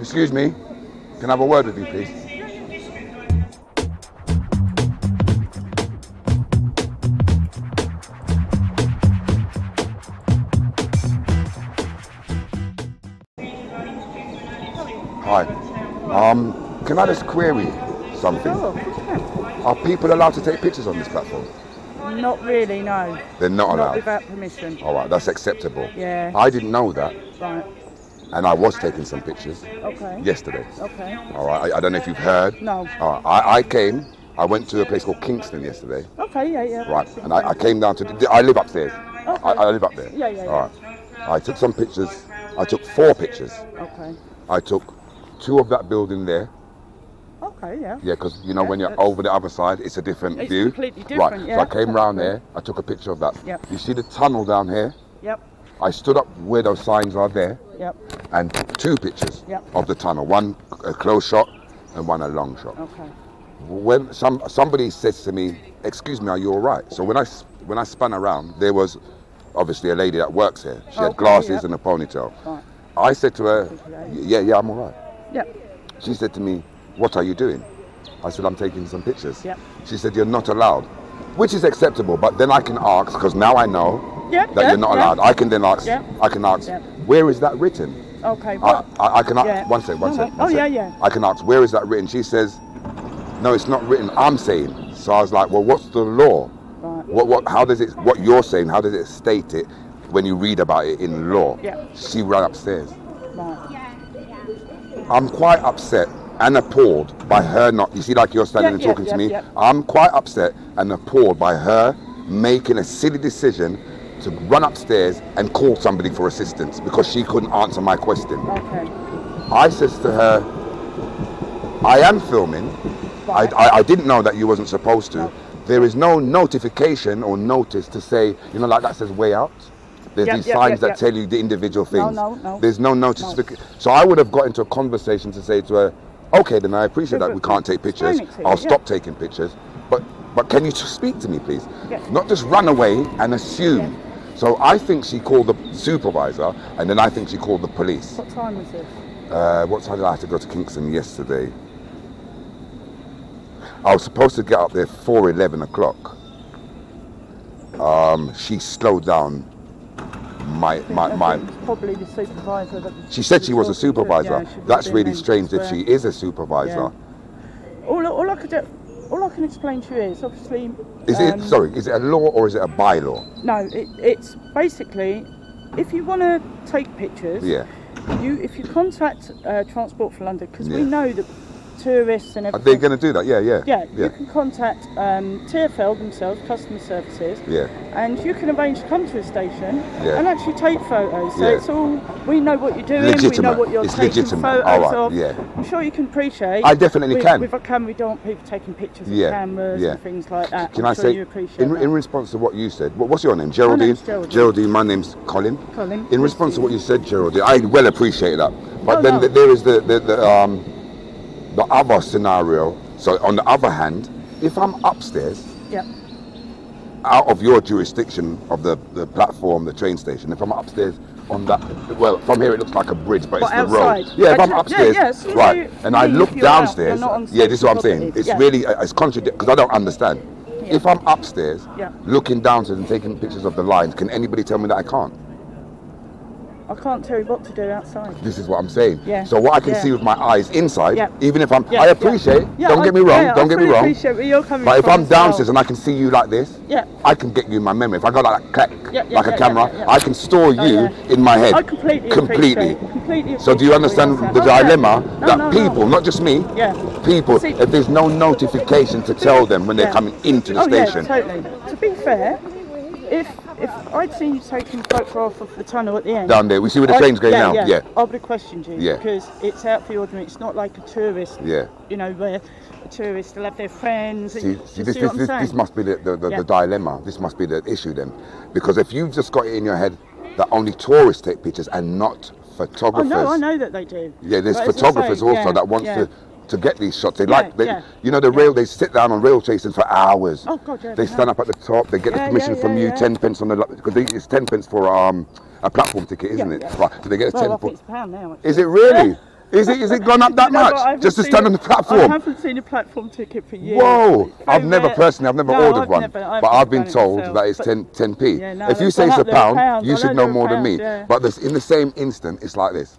Excuse me, can I have a word with you, please? Hi. Can I just query something? Sure. Are people allowed to take pictures on this platform? Not really, no. They're not allowed? Not without permission. All right, that's acceptable. Yeah. I didn't know that. Right. And I was taking some pictures yesterday. Okay. All right, I don't know if you've heard. No. All right, I went to a place called Kingston yesterday. Okay, yeah. Right, and I came down to, I live upstairs. Okay. I live up there. Yeah. All right. I took some pictures. I took 4 pictures. Okay. I took 2 of that building there. Okay, yeah. Yeah, because you know when you're over the other side, it's a different view. It's completely different, right. yeah. So I came round there, I took a picture of that. Yep. You see the tunnel down here? Yep. I stood up where those signs are there. Yep. And 2 pictures Yep. of the tunnel. One a close shot and one a long shot. Okay. When somebody says to me, "Excuse me, are you all right?" So when I spun around, there was obviously a lady that works here. She had glasses and a ponytail. Right. I said to her, "Yeah, I'm all right." Yep. She said to me, "What are you doing?" I said, "I'm taking some pictures." Yep. She said, "You're not allowed," which is acceptable, but then I can ask, because now I know that you're not allowed. I can then ask, where is that written? Okay. I can ask, one second. Yeah. I can ask, where is that written? She says, no, it's not written, I'm saying. So I was like, well, what's the law? Right. How does it, what you're saying, how does it state it when you read about it in law? Yeah. She ran upstairs. Right. I'm quite upset and appalled by her not, you see, like you're standing and talking to me. I'm quite upset and appalled by her making a silly decision to run upstairs and call somebody for assistance because she couldn't answer my question. Okay. I says to her, I am filming. Right. I didn't know that you wasn't supposed to. No. There is no notification or notice to say, you know, like that says way out. There's these signs that tell you the individual things. No. There's no notice. So I would have got into a conversation to say to her, okay, then I appreciate that we can't take pictures. I'll stop taking pictures. But can you speak to me, please? Yes. Not just run away and assume. Yes. So I think she called the supervisor, and then I think she called the police. What time was this? What time did I have to go to Kingston yesterday? I was supposed to get up there for 11 o'clock. She slowed down my probably the supervisor that she said she was a supervisor. That's really strange if she is a supervisor. All I can explain to you is obviously is it a law or is it a bylaw? No, it's basically if you want to take pictures, if you contact Transport for London, because we know that tourists and everything. Are they going to do that? Yeah. You can contact TfL themselves, customer services, and you can arrange to come to a station and actually take photos. So it's all, we know what you're doing, legitimate. We know what you're taking photos of. I'm sure you can appreciate. I definitely can. With a camera, we don't want people taking pictures of cameras and things like that. Can I say, in response to what you said, what's your name? Geraldine? Geraldine, my name's Colin. In response to what you said, Geraldine, I well appreciate that. But there is the other scenario. So on the other hand, if I'm upstairs, out of your jurisdiction of the platform, the train station, if I'm upstairs on that, well, from here it looks like a bridge, but it's outside. The road. Yeah, if I'm upstairs, right, and I look downstairs, this is what I'm saying. It's really, it's contradictory, because I don't understand. If I'm upstairs, looking downstairs and taking pictures of the lines, can anybody tell me that I can't? I can't tell you what to do outside. This is what I'm saying. So what I can see with my eyes inside, even if I'm, I appreciate, don't get me wrong, don't get me wrong. But if I'm downstairs and I can see you like this, I can get you in my memory. If I go like that, like a camera, I can store you in my head. I completely. So do you understand the dilemma that people, not just me, people, if there's no notification to tell them when they're coming into the station. Totally. To be fair, if I'd seen you taking a photograph of the tunnel at the end. Down there, we see where the train's going now. I would have questioned you because it's out for the ordinary. It's not like a tourist. You know, where a tourist will have their friends. This must be the dilemma. This must be the issue then, because if you've just got it in your head that only tourists take pictures and not photographers. I know that they do. Yeah, there's photographers also that want to get these shots. You know, they sit down on rail stations for hours. Oh God, they stand up at the top. They get the permission from you, 10 pence on the, because it's 10 pence for a platform ticket, isn't it? Right. So they get a £10. It's £1 now. Actually. Is it really? Is it gone up that much? Just to stand on the platform? I haven't seen a platform ticket for years. Whoa! I've never ordered one, but I've been told that it's 10p. Yeah, no, if you say it's £1, you should know more than me. Yeah. But in the same instant, it's like this.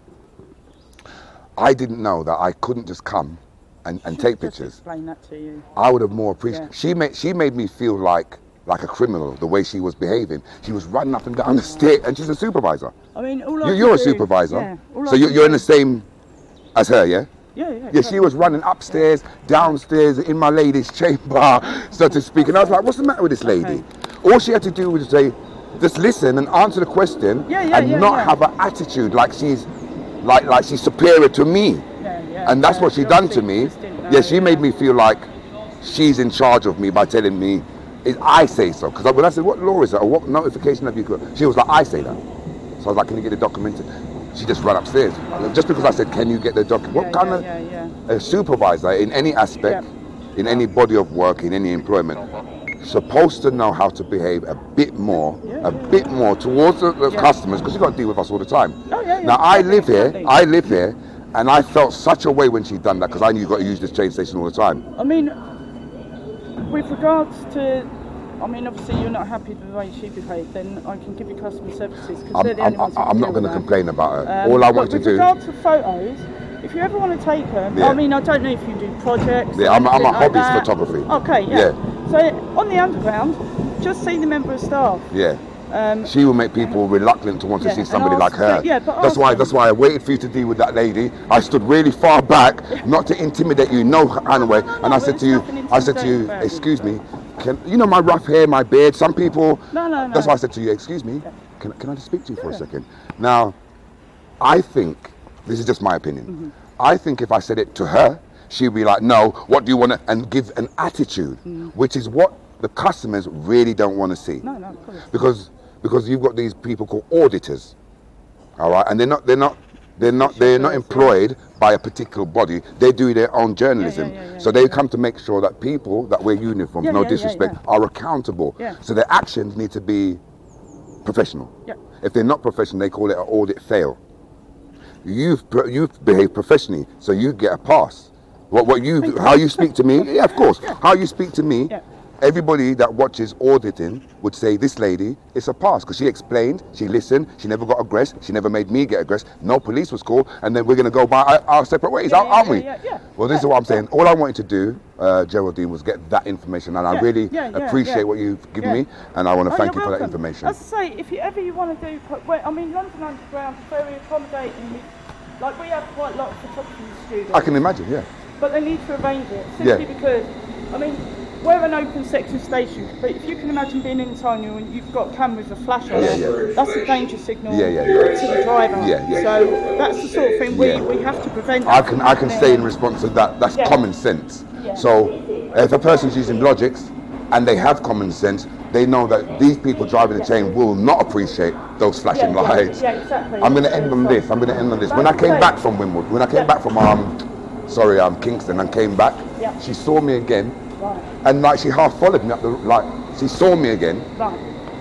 I didn't know that I couldn't just come and take pictures. Explain that to you. I would have more appreciated. Yeah. She made me feel like a criminal, the way she was behaving. She was running up and down the stairs, and she's a supervisor. I mean, you're a supervisor, so you're in the same as her, yeah? Yeah, she was running upstairs, downstairs, in my lady's chamber, so to speak. And I was like, what's the matter with this lady? All she had to do was say, just listen and answer the question, and not have an attitude like she's superior to me. And that's what she done to me. Yeah, she made me feel like she's in charge of me by telling me, I say so. Because when I said, what law is that? Or what notification have you got? She was like, I say that. So I was like, can you get it documented? She just ran upstairs. Just because I said, can you get the document? What kind of a supervisor in any aspect, in any body of work, in any employment, supposed to know how to behave a bit more towards the customers, because you've got to deal with us all the time. Now I live here, and I felt such a way when she done that, because I knew you've got to use this train station all the time. I mean, with regards to, obviously you're not happy with the way she behaved, then I can give you customer services, because they're the only ones who can I'm not going to complain about her. All I want to do... With regards to photos, if you ever want to take them, I mean, I don't know if you do projects... Yeah, I'm a hobbyist photography. Okay, yeah. So, on the underground, just see the member of staff. Yeah. She will make people reluctant to want to see somebody like her. That's why I waited for you to deal with that lady. I stood really far back, not to intimidate you, no kind of way. And I said to you, excuse me, you know my rough hair, my beard. Some people. No. That's why I said to you, excuse me, can I just speak to you for a second? Now, I think this is just my opinion. I think if I said it to her, she'd be like, no, what do you want to, and give an attitude, which is what the customers really don't want to see. No, of course. Because you've got these people called auditors, all right, and they're not employed by a particular body. They do their own journalism, so they come to make sure that people that wear uniforms, no disrespect, are accountable. So their actions need to be professional. If they're not professional, they call it an audit fail. You've behaved professionally, so you get a pass. How you speak to me, of course. How you speak to me. Everybody that watches auditing would say, this lady, it's a pass, because she explained, she listened, she never got aggressed, she never made me get aggressed, no police was called, and then we're going to go by our separate ways, aren't we? Well, this is what I'm saying. All I wanted to do, Geraldine, was get that information, and I really appreciate what you've given me, and I want to thank you for that information. As I say, if you want to do, London Underground is very accommodating. Like, we have quite a lot of photography studios. I can imagine, yeah. But they need to arrange it, simply because, we're an open section station, but if you can imagine being in Antonio and you've got cameras with a flash on it, that's a danger signal to the driver. So that's the sort of thing we have to prevent. I can say in response to that, that's common sense. So if a person's using Logics and they have common sense, they know that these people driving the train will not appreciate those flashing lights. Exactly. I'm going to end on this. When I came back from Wynwood, when I came back from Kingston and came back, she saw me again. And like she half followed me up she saw me again.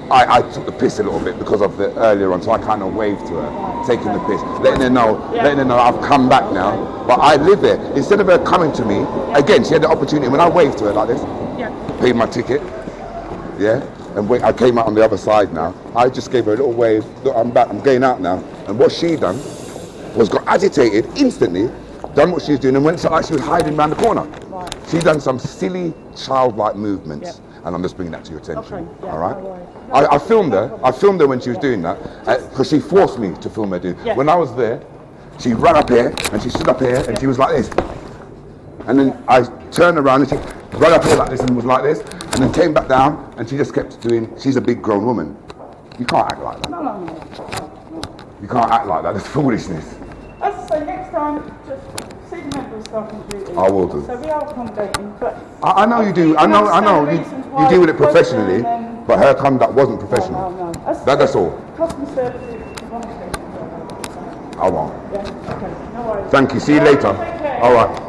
I took the piss a little bit because of the earlier on, so I kind of waved to her, taking the piss, letting her know I've come back now. But I live here. Instead of her coming to me, again, she had the opportunity. When I waved to her like this, paid my ticket, and I came out on the other side now. I just gave her a little wave. Look, I'm back. I'm going out now. And what she done was got agitated instantly. Done what she was doing and went like she was hiding around the corner. She's done some silly childlike movements, and I'm just bringing that to your attention. All right? I filmed her. I filmed her when she was doing that because she forced me to film her doing. When I was there, she ran up here and she stood up here and she was like this, and then I turned around and she ran up here like this and was like this, and then came back down and she just kept doing. She's a big grown woman. You can't act like that. No. You can't act like that. That's foolishness. As I say, next time, just see the member of staff and duty. I will do. So we are accommodating, but... I know you do. I know. You deal with it professionally, but her conduct wasn't professional. No. That's all. Customer services, honestly. I won't. Okay, no worries. Thank you. See you later. All right.